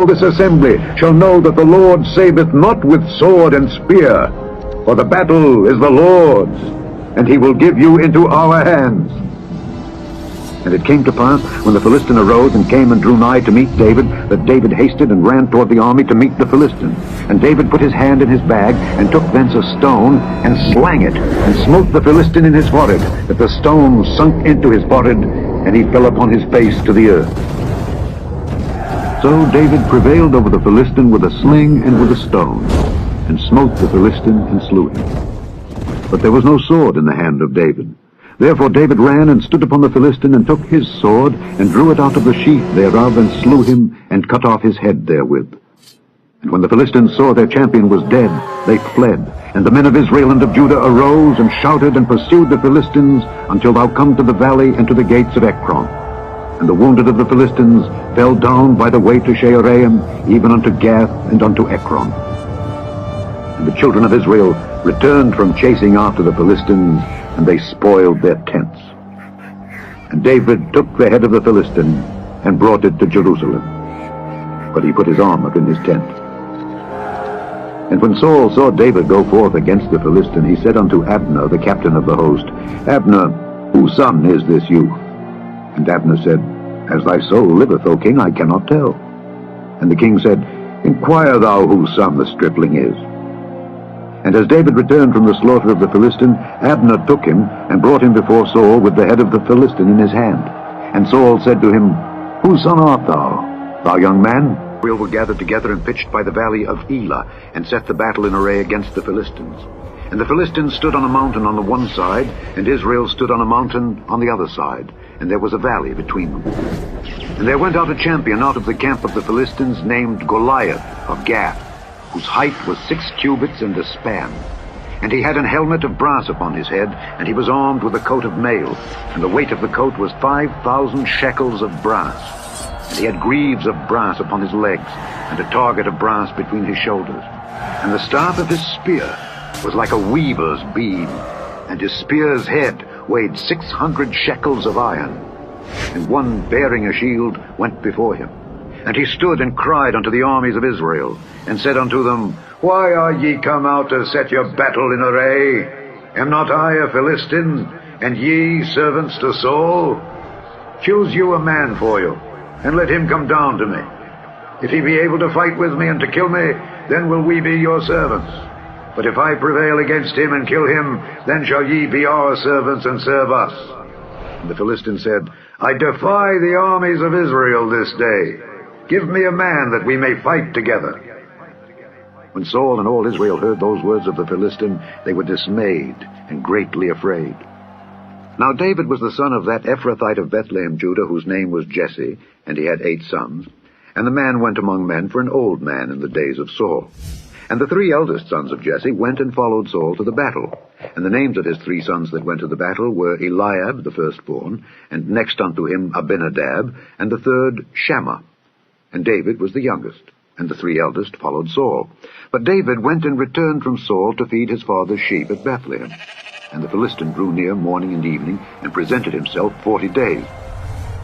This assembly shall know that the Lord saveth not with sword and spear, for the battle is the Lord's, and he will give you into our hands. And it came to pass, when the Philistine arose and came and drew nigh to meet David, that David hasted and ran toward the army to meet the Philistine. And David put his hand in his bag, and took thence a stone, and slang it, and smote the Philistine in his forehead, that the stone sunk into his forehead, and he fell upon his face to the earth. So David prevailed over the Philistine with a sling and with a stone, and smote the Philistine and slew him. But there was no sword in the hand of David. Therefore David ran and stood upon the Philistine, and took his sword, and drew it out of the sheath thereof, and slew him, and cut off his head therewith. And when the Philistines saw their champion was dead, they fled. And the men of Israel and of Judah arose, and shouted, and pursued the Philistines, until thou come to the valley and to the gates of Ekron. And the wounded of the Philistines fell down by the way to Shaaraim, even unto Gath and unto Ekron. And the children of Israel returned from chasing after the Philistines, and they spoiled their tents. And David took the head of the Philistine, and brought it to Jerusalem. But he put his armor in his tent. And when Saul saw David go forth against the Philistine, he said unto Abner, the captain of the host, Abner, whose son is this youth? And Abner said, As thy soul liveth, O king, I cannot tell. And the king said, Inquire thou whose son the stripling is. And as David returned from the slaughter of the Philistine, Abner took him, and brought him before Saul with the head of the Philistine in his hand. And Saul said to him, Whose son art thou, thou young man? Israel were gathered together and pitched by the valley of Elah, and set the battle in array against the Philistines. And the Philistines stood on a mountain on the one side, and Israel stood on a mountain on the other side, and there was a valley between them. And there went out a champion out of the camp of the Philistines, named Golaiath of Gath, whose height was 6 cubits and a span. And he had an helmet of brass upon his head, and he was armed with a coat of mail, and the weight of the coat was 5,000 shekels of brass. And he had greaves of brass upon his legs, and a target of brass between his shoulders. And the staff of his spear was like a weaver's beam, and his spear's head weighed 600 shekels of iron. And one bearing a shield went before him. And he stood and cried unto the armies of Israel, and said unto them, Why are ye come out to set your battle in array? Am not I a Philistine, and ye servants to Saul? Choose you a man for you, and let him come down to me. If he be able to fight with me and to kill me, then will we be your servants. But if I prevail against him and kill him, then shall ye be our servants and serve us. And the Philistine said, I defy the armies of Israel this day. Give me a man that we may fight together. When Saul and all Israel heard those words of the Philistine, they were dismayed and greatly afraid. Now David was the son of that Ephrathite of Bethlehem, Judah, whose name was Jesse, and he had 8 sons. And the man went among men for an old man in the days of Saul. And the 3 eldest sons of Jesse went and followed Saul to the battle. And the names of his 3 sons that went to the battle were Eliab, the firstborn, and next unto him Abinadab, and the third Shammah. And David was the youngest, and the 3 eldest followed Saul. But David went and returned from Saul to feed his father's sheep at Bethlehem. And the Philistine drew near morning and evening, and presented himself 40 days.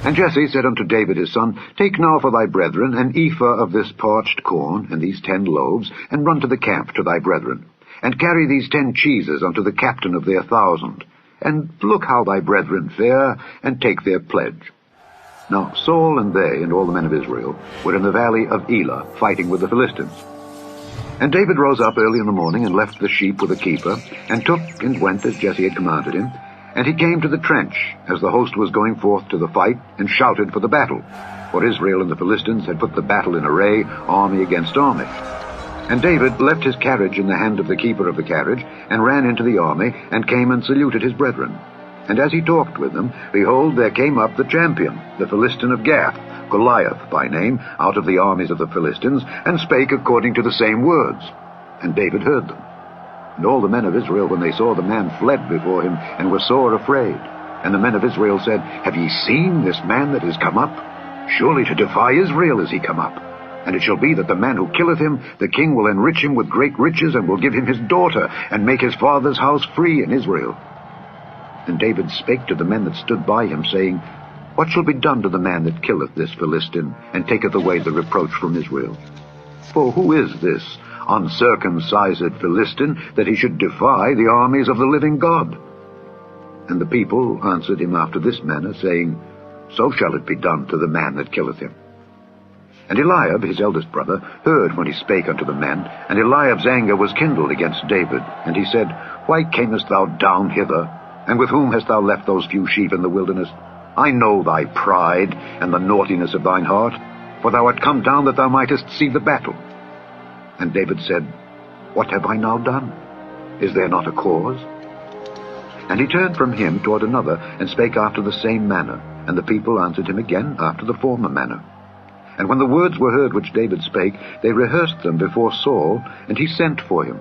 And Jesse said unto David his son, Take now for thy brethren an ephah of this parched corn, and these 10 loaves, and run to the camp to thy brethren. And carry these 10 cheeses unto the captain of their 1,000. And look how thy brethren fare, and take their pledge. Now Saul and they, and all the men of Israel, were in the valley of Elah, fighting with the Philistines. And David rose up early in the morning, and left the sheep with a keeper, and took and went as Jesse had commanded him. And he came to the trench, as the host was going forth to the fight, and shouted for the battle. For Israel and the Philistines had put the battle in array, army against army. And David left his carriage in the hand of the keeper of the carriage, and ran into the army, and came and saluted his brethren. And as he talked with them, behold, there came up the champion, the Philistine of Gath, Golaiath by name, out of the armies of the Philistines, and spake according to the same words. And David heard them. And all the men of Israel, when they saw the man, fled before him, and were sore afraid. And the men of Israel said, Have ye seen this man that is come up? Surely to defy Israel is he come up. And it shall be that the man who killeth him, the king will enrich him with great riches, and will give him his daughter, and make his father's house free in Israel. And David spake to the men that stood by him, saying, What shall be done to the man that killeth this Philistine, and taketh away the reproach from Israel? For who is this uncircumcised Philistine, that he should defy the armies of the living God? And the people answered him after this manner, saying, So shall it be done to the man that killeth him. And Eliab, his eldest brother, heard when he spake unto the men, and Eliab's anger was kindled against David. And he said, Why camest thou down hither? And with whom hast thou left those few sheep in the wilderness? I know thy pride, and the naughtiness of thine heart, for thou art come down that thou mightest see the battle. And David said, What have I now done? Is there not a cause? And he turned from him toward another, and spake after the same manner. And the people answered him again after the former manner. And when the words were heard which David spake, they rehearsed them before Saul, and he sent for him.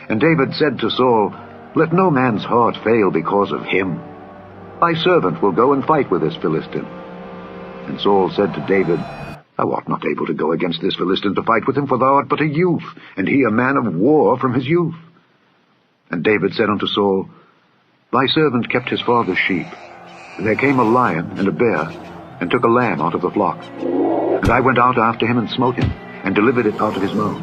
And David said to Saul, Let no man's heart fail because of him. Thy servant will go and fight with this Philistine. And Saul said to David, Thou art not able to go against this Philistine to fight with him, for thou art but a youth, and he a man of war from his youth. And David said unto Saul, Thy servant kept his father's sheep. And there came a lion and a bear, and took a lamb out of the flock. And I went out after him and smote him, and delivered it out of his mouth.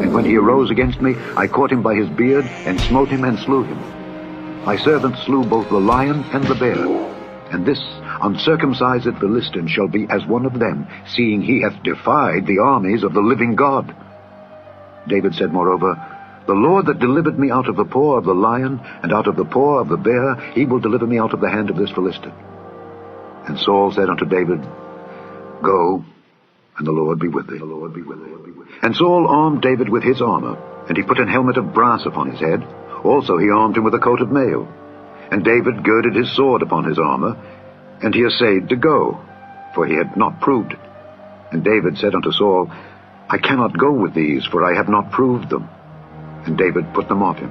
And when he arose against me, I caught him by his beard, and smote him and slew him. My servant slew both the lion and the bear. And this uncircumcised Philistine shall be as one of them, seeing he hath defied the armies of the living God. David said moreover, The Lord that delivered me out of the paw of the lion, and out of the paw of the bear, he will deliver me out of the hand of this Philistine. And Saul said unto David, Go, and the Lord be with thee. And Saul armed David with his armor, and he put an helmet of brass upon his head. Also he armed him with a coat of mail. And David girded his sword upon his armor, and he essayed to go, for he had not proved it. And David said unto Saul, I cannot go with these, for I have not proved them. And David put them off him.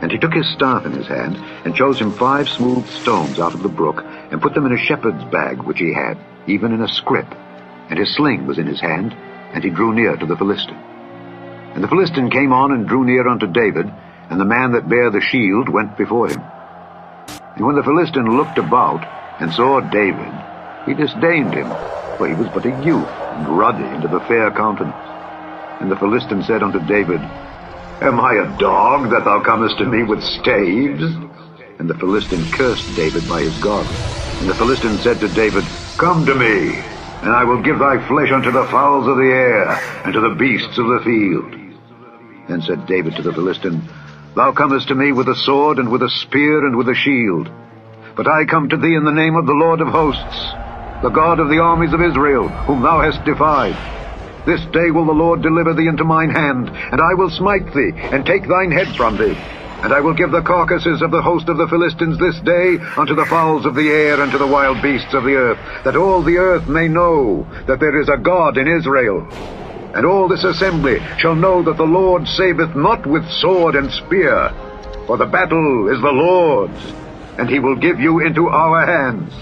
And he took his staff in his hand, and chose him 5 smooth stones out of the brook, and put them in a shepherd's bag which he had, even in a scrip. And his sling was in his hand, and he drew near to the Philistine. And the Philistine came on and drew near unto David, and the man that bare the shield went before him. And when the Philistine looked about, and saw David, he disdained him, for he was but a youth, and ruddy, and of a fair countenance. And the Philistine said unto David, Am I a dog, that thou comest to me with staves? And the Philistine cursed David by his God. And the Philistine said to David, Come to me, and I will give thy flesh unto the fowls of the air, and to the beasts of the field. Then said David to the Philistine, Thou comest to me with a sword, and with a spear, and with a shield. But I come to thee in the name of the Lord of hosts, the God of the armies of Israel, whom thou hast defied. This day will the Lord deliver thee into mine hand, and I will smite thee, and take thine head from thee. And I will give the carcasses of the host of the Philistines this day unto the fowls of the air, and to the wild beasts of the earth, that all the earth may know that there is a God in Israel. And all this assembly shall know that the Lord saveth not with sword and spear, for the battle is the Lord's, and he will give you into our hands.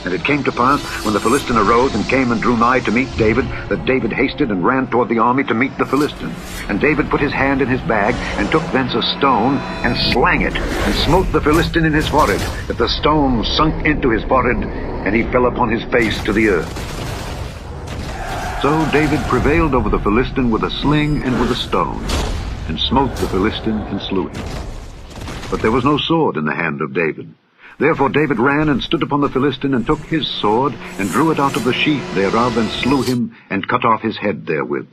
And it came to pass, when the Philistine arose and came and drew nigh to meet David, that David hasted and ran toward the army to meet the Philistine. And David put his hand in his bag, and took thence a stone, and slang it, and smote the Philistine in his forehead, that the stone sunk into his forehead, and he fell upon his face to the earth. So David prevailed over the Philistine with a sling and with a stone, and smote the Philistine and slew him. But there was no sword in the hand of David. Therefore David ran and stood upon the Philistine, and took his sword, and drew it out of the sheath thereof, and slew him, and cut off his head therewith.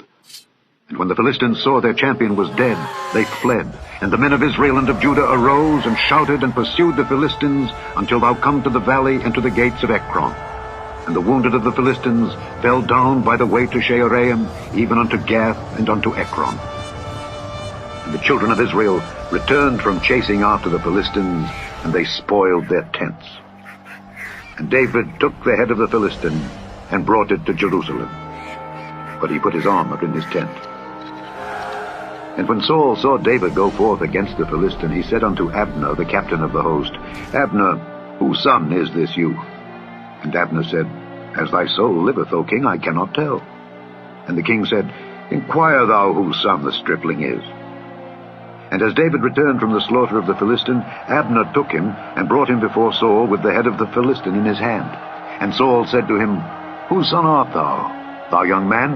And when the Philistines saw their champion was dead, they fled. And the men of Israel and of Judah arose, and shouted, and pursued the Philistines, until thou come to the valley and to the gates of Ekron. And the wounded of the Philistines fell down by the way to Shaaraim, even unto Gath and unto Ekron. And the children of Israel returned from chasing after the Philistines, and they spoiled their tents. And David took the head of the Philistine, and brought it to Jerusalem. But he put his armor in his tent. And when Saul saw David go forth against the Philistine, he said unto Abner, the captain of the host, Abner, whose son is this youth? And Abner said, As thy soul liveth, O king, I cannot tell. And the king said, Inquire thou whose son the stripling is. And as David returned from the slaughter of the Philistine, Abner took him and brought him before Saul with the head of the Philistine in his hand. And Saul said to him, Whose son art thou, thou young man?